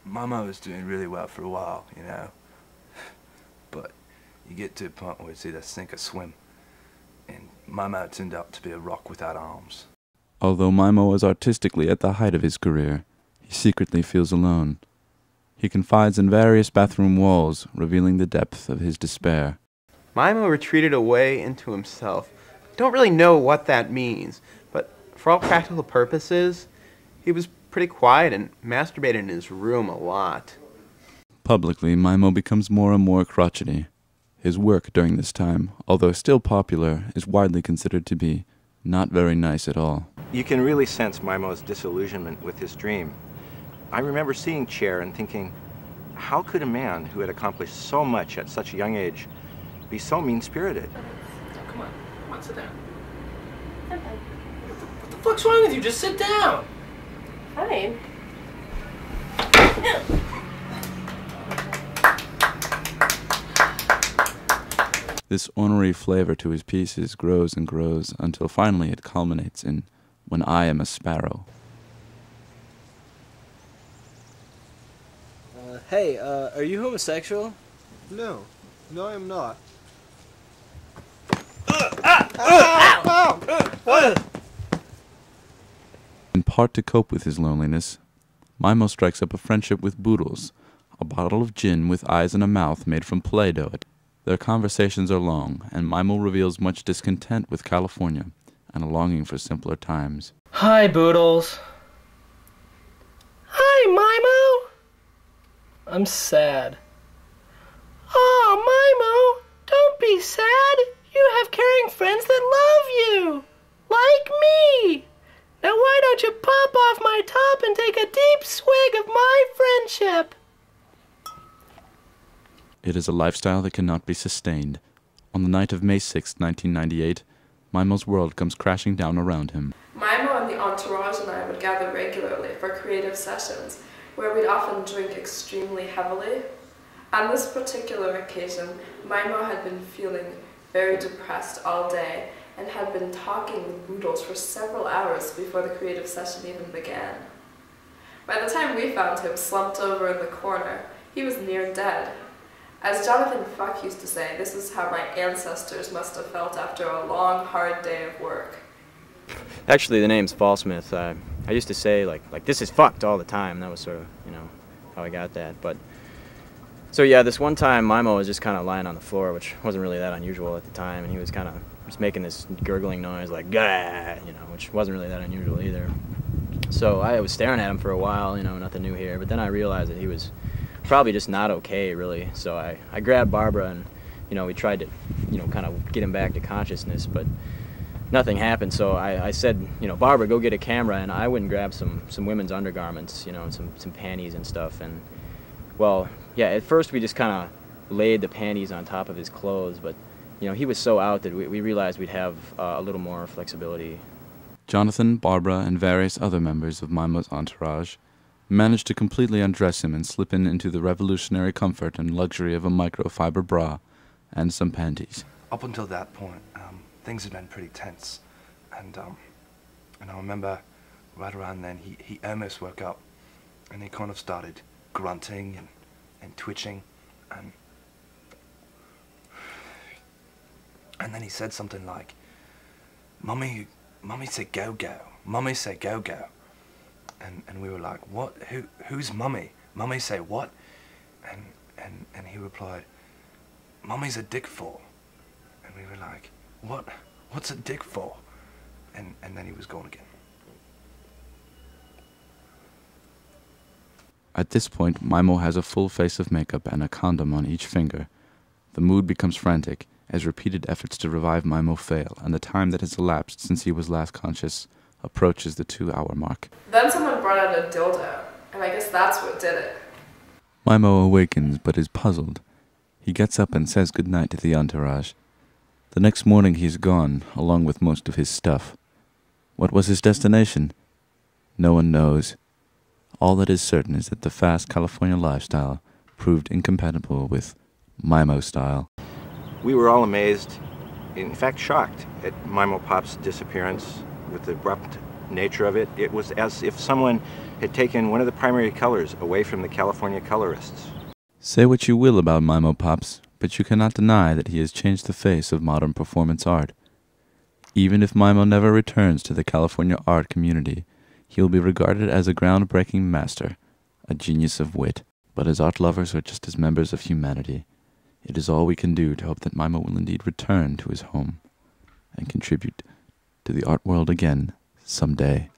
Mimo was doing really well for a while, you know. But you get to a point where it's either sink or swim. And Mimo turned out to be a rock without arms. Although Mimo was artistically at the height of his career, he secretly feels alone. He confides in various bathroom walls, revealing the depth of his despair. Mimo retreated away into himself. Don't really know what that means, but for all practical purposes, he was pretty quiet and masturbated in his room a lot. Publicly, Mimo becomes more and more crotchety. His work during this time, although still popular, is widely considered to be not very nice at all. You can really sense Mimo's disillusionment with his dream. I remember seeing Chair and thinking, how could a man who had accomplished so much at such a young age be so mean-spirited? Oh, come on, sit down. What the fuck's wrong with you? Just sit down. Fine. This ornery flavor to his pieces grows and grows until finally it culminates in When I Am a Sparrow. Hey, are you homosexual? No, I'm not. In part to cope with his loneliness, Mimo strikes up a friendship with Boodles, a bottle of gin with eyes and a mouth made from Play-Doh. Their conversations are long, and Mimo reveals much discontent with California and a longing for simpler times. Hi, Boodles. Hi, Mimo. I'm sad. Oh, Mimo, don't be sad. You have caring friends that love you. Like me. Now why don't you pop off my top and take a deep swig of my friendship? It is a lifestyle that cannot be sustained. On the night of May 6, 1998, Mimo's world comes crashing down around him. Mimo and the entourage and I would gather regularly for creative sessions, where we'd often drink extremely heavily. On this particular occasion, Mimo had been feeling very depressed all day and had been talking with Boodles for several hours before the creative session even began. By the time we found him slumped over in the corner, he was near dead. As Jonathan Fuck used to say, this is how my ancestors must have felt after a long, hard day of work. Actually, the name's Fallsmith. I used to say, like, this is fucked all the time. That was sort of, how I got that. But so, yeah, this one time, Mimo was just kind of lying on the floor, which wasn't really that unusual at the time, and he was kind of just making this gurgling noise, like, gah, which wasn't really that unusual either. So I was staring at him for a while, nothing new here, but then I realized that he was probably just not okay, really. So I grabbed Barbara and, we tried to, kind of get him back to consciousness, but nothing happened. So I said, Barbara, go get a camera, and I went and grabbed some women's undergarments, and some panties and stuff. And, well, yeah, at first we just kind of laid the panties on top of his clothes, but, he was so out that we realized we'd have a little more flexibility. Jonathan, Barbara, and various other members of Mimo's entourage managed to completely undress him and slip into the revolutionary comfort and luxury of a microfiber bra and some panties. Up until that point, things had been pretty tense, and I remember right around then he almost woke up, and he kind of started grunting and twitching, and then he said something like, Mummy said go-go, Mummy said go-go. And we were like, what? Who's Mummy? Mummy say what? And he replied, Mummy's a dick for. And we were like, what? What's a dick for? And then he was gone again. At this point, Mimo has a full face of makeup and a condom on each finger. The mood becomes frantic as repeated efforts to revive Mimo fail, and the time that has elapsed since he was last conscious approaches the 2-hour mark. Then someone brought out a dildo, and I guess that's what did it. Mimo awakens but is puzzled. He gets up and says goodnight to the entourage. The next morning he's gone, along with most of his stuff. What was his destination? No one knows. All that is certain is that the fast California lifestyle proved incompatible with Mimo style. We were all amazed, in fact shocked, at Mimo Pops' disappearance with the abrupt nature of it, it was as if someone had taken one of the primary colors away from the California colorists. Say what you will about Mimo Pops, but you cannot deny that he has changed the face of modern performance art. Even if Mimo never returns to the California art community, he will be regarded as a groundbreaking master, a genius of wit. But as art lovers or just as members of humanity, it is all we can do to hope that Mimo will indeed return to his home and contribute to the art world again someday.